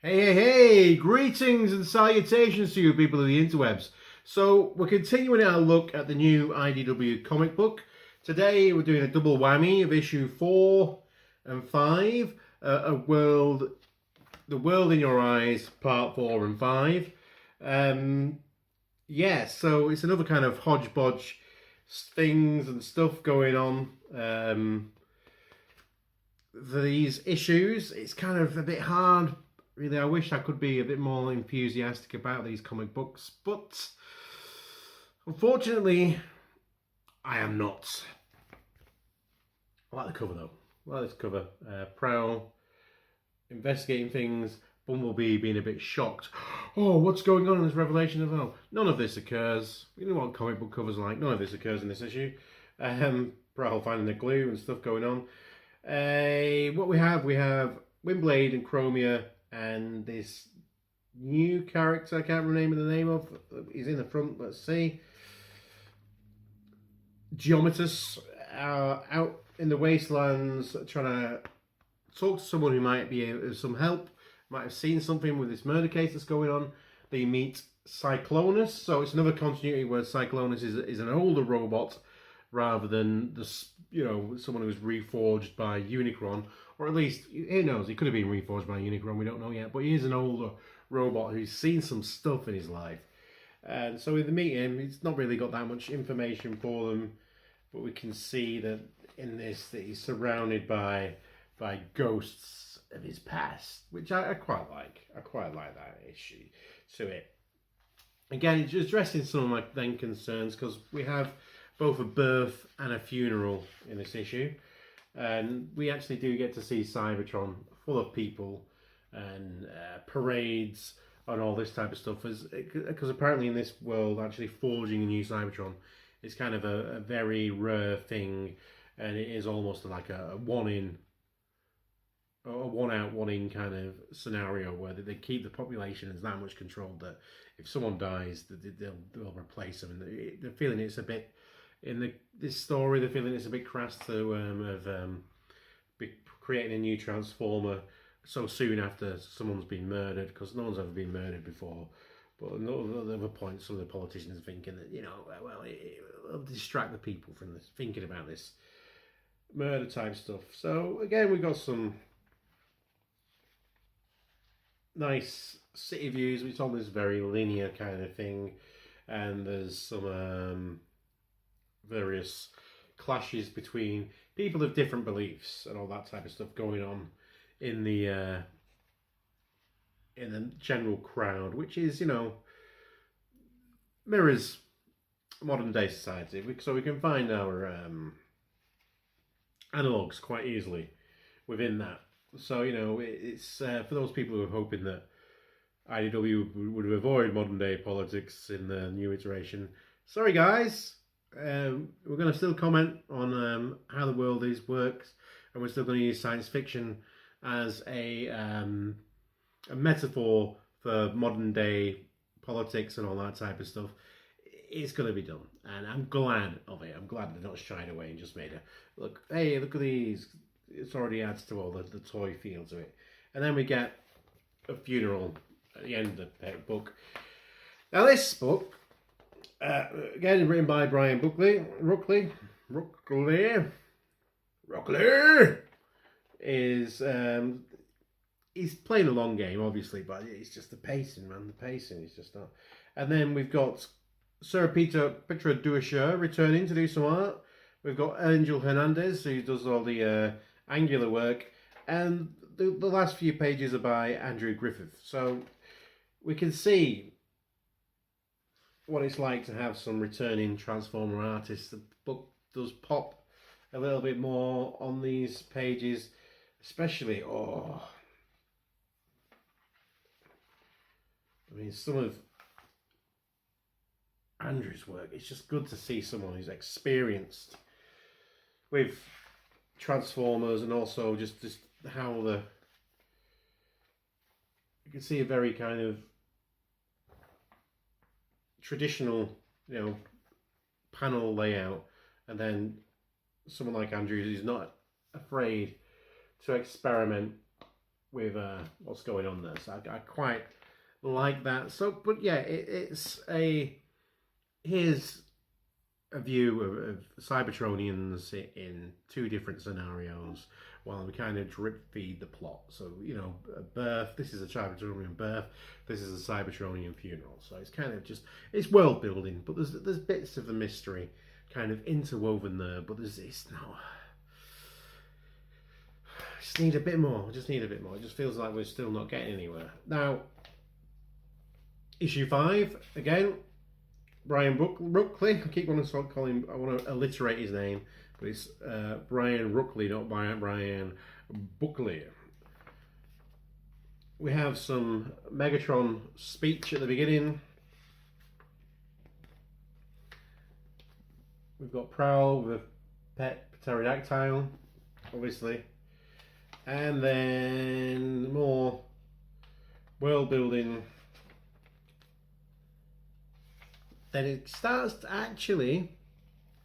Hey, greetings and salutations to you people of the interwebs. So we're continuing our look at the new IDW comic book. Today we're doing a double whammy of issue 4 and 5, The World in Your Eyes, part 4 and 5. So it's another kind of hodgepodge things and stuff going on. These issues, it's kind of a bit hard. Really, I wish I could be a bit more enthusiastic about these comic books, but unfortunately, I am not. I like the cover though. I like this cover. Prowl, investigating things, Bumblebee being a bit shocked. Oh, what's going on in this revelation of hell? None of this occurs. You know what comic book covers are like. None of this occurs in this issue. Prowl finding the glue and stuff going on. What we have Windblade and Chromia and this new character, I can't remember the name of, he's in the front, let's see. Geometus out in the wastelands trying to talk to someone who might be of some help, might have seen something with this murder case that's going on. They meet Cyclonus, so it's another continuity where Cyclonus is an older robot rather than someone who was reforged by Unicron, or at least, who knows, he could have been reforged by Unicron, we don't know yet, but he is an older robot who's seen some stuff in his life. And so in the meeting, it's not really got that much information for them, but we can see that in this, that he's surrounded by ghosts of his past, which I quite like. I quite like that issue to it. Again, it's addressing some of my then concerns, because we have both a birth and a funeral in this issue, and we actually do get to see Cybertron full of people and parades and all this type of stuff, because apparently in this world actually forging a new Cybertron is kind of a very rare thing, and it is almost like a one out, one in kind of scenario where they keep the population as that much controlled that if someone dies, they'll replace them. And they're feeling it's a bit, in this story, they're feeling it's a bit crass to creating a new Transformer so soon after someone's been murdered, because no one's ever been murdered before. But at other points, some of the politicians are thinking that, it'll distract the people from this, thinking about this murder type stuff. So again, we've got some nice city views. It's on this very linear kind of thing, and there's some various clashes between people of different beliefs and all that type of stuff going on in the general crowd, which is, mirrors modern day society. So we can find our analogues quite easily within that. So, it's for those people who are hoping that IDW would avoid modern day politics in the new iteration. Sorry guys, we're going to still comment on how the world works, and we're still going to use science fiction as a metaphor for modern day politics and all that type of stuff. It's going to be done, and I'm glad of it. I'm glad they're not shied away and just made look at these. It already adds to all the toy feel to it. And then we get a funeral at the end of the book. Now this book, again written by Brian Ruckley, is he's playing a long game, obviously, but it's just the pacing, man. The pacing is just not. And then we've got Sir Petra Duacher returning to do some art. We've got Angel Hernandez, who does all the angular work, and the last few pages are by Andrew Griffith. So we can see what it's like to have some returning Transformer artists. The book does pop a little bit more on these pages, especially some of Andrew's work. It's just good to see someone who's experienced with Transformers, and also just how you can see a very kind of traditional, panel layout, and then someone like Andrews is not afraid to experiment with what's going on there. So I quite like that. So, but yeah, here's a view of Cybertronians in two different scenarios while we kind of drip feed the plot. So, you know, a birth, this is a Cybertronian birth, this is a Cybertronian funeral. So it's kind of just, it's world building, but there's bits of the mystery kind of interwoven there, but it's not. Just need a bit more. Just need a bit more. It just feels like we're still not getting anywhere. Now, issue 5 again. Brian Ruckley. I keep wanting to call him. I want to alliterate his name, but it's Brian Ruckley, not Brian Buckley. We have some Megatron speech at the beginning. We've got Prowl with a pet pterodactyl, obviously. And then more world building. Then it starts to actually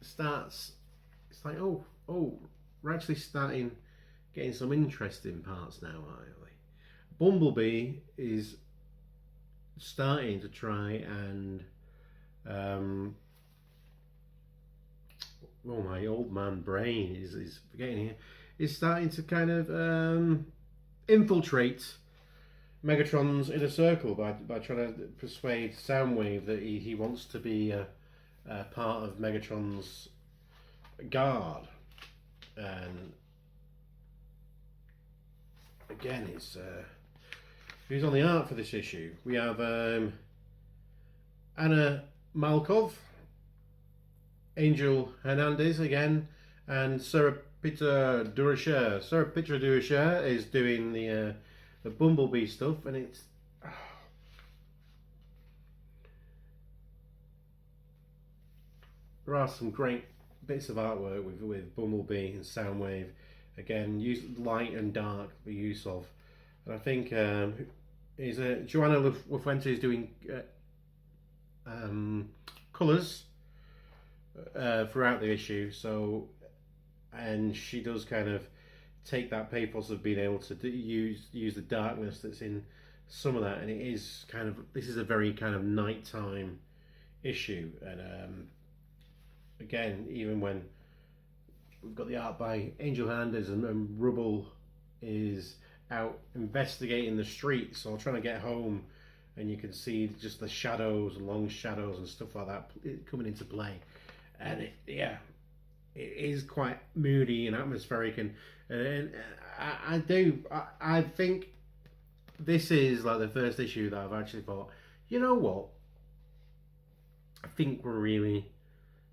it's like, oh, we're actually getting some interesting parts now, aren't we? Bumblebee is starting to try and my old man brain is forgetting here. Is starting to kind of infiltrate Megatron's inner circle by trying to persuade Soundwave that he wants to be a part of Megatron's guard. And again, it's who's on the art for this issue? We have Anna Malkov, Angel Hernandez again, and Sarah Peter Duracher. Sarah Peter Duracher is doing the Bumblebee stuff, and it's there are some great bits of artwork with Bumblebee and Soundwave. Again, use light and dark, the use of, and I think is Joanna Lafuente is doing colours throughout the issue. So. And she does kind of take that pathos of being able to use the darkness that's in some of that, and it is kind of, this is a very kind of nighttime issue. And again, even when we've got the art by Angel Hernandez and Rubble is out investigating the streets or trying to get home, and you can see just the shadows, long shadows and stuff like that coming into play, and it is quite moody and atmospheric, and I think this is like the first issue that I've actually thought, you know what, I think we're really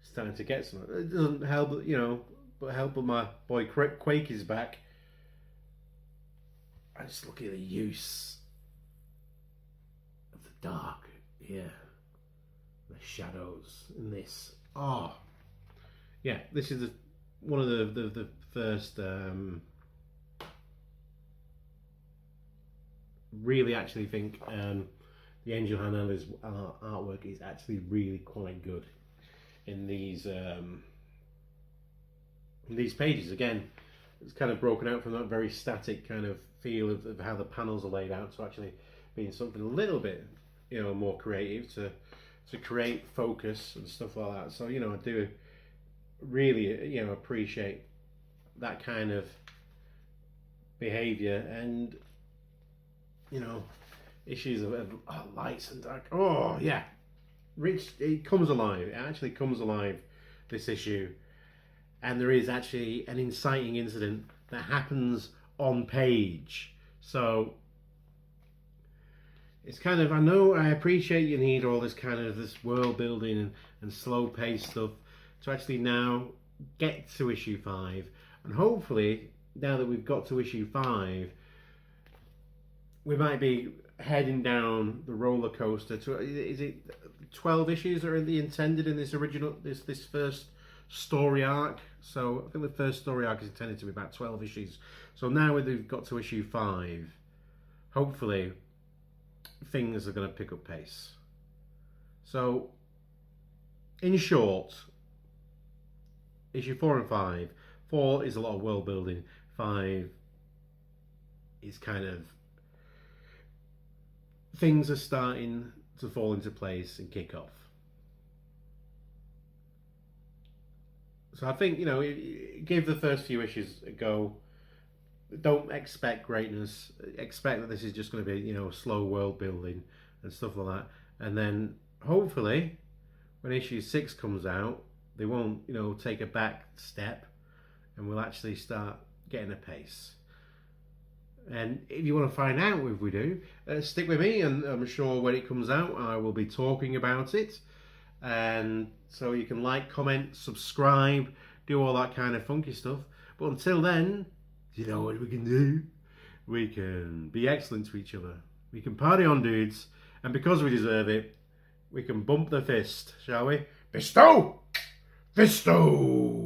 starting to get something. It doesn't help, you know, but help that my boy Quake is back. I just look at the use of the dark here, the shadows in this. Oh. Yeah, this is one of the first really actually think the Angel Hernandez artwork is actually really quite good in these pages. Again, it's kind of broken out from that very static kind of feel of how the panels are laid out to actually being something a little bit, you know, more creative to create focus and stuff like that. So, you know, I do really, you know, appreciate that kind of behavior, and you know, issues of lights and dark. Oh yeah, it comes alive. It actually comes alive, this issue, and there is actually an inciting incident that happens on page. So it's kind of, I know, I appreciate you need all this kind of this world building and slow paced stuff to actually now get to issue 5, and hopefully now that we've got to issue 5, we might be heading down the roller coaster to, is it 12 issues are intended in this original, this first story arc? So I think the first story arc is intended to be about 12 issues. So now we've got to issue 5, hopefully things are going to pick up pace. So in short, issue 4 and 5. 4 is a lot of world building. 5 is kind of, things are starting to fall into place and kick off. So I think, give the first few issues a go. Don't expect greatness. Expect that this is just going to be, slow world building and stuff like that. And then hopefully, when issue 6 comes out, they won't, take a back step, and we'll actually start getting a pace. And if you want to find out if we do, stick with me, and I'm sure when it comes out, I will be talking about it. And so you can like, comment, subscribe, do all that kind of funky stuff. But until then, you know what we can do? We can be excellent to each other. We can party on, dudes. And because we deserve it, we can bump the fist, shall we? Fisto! Fisto!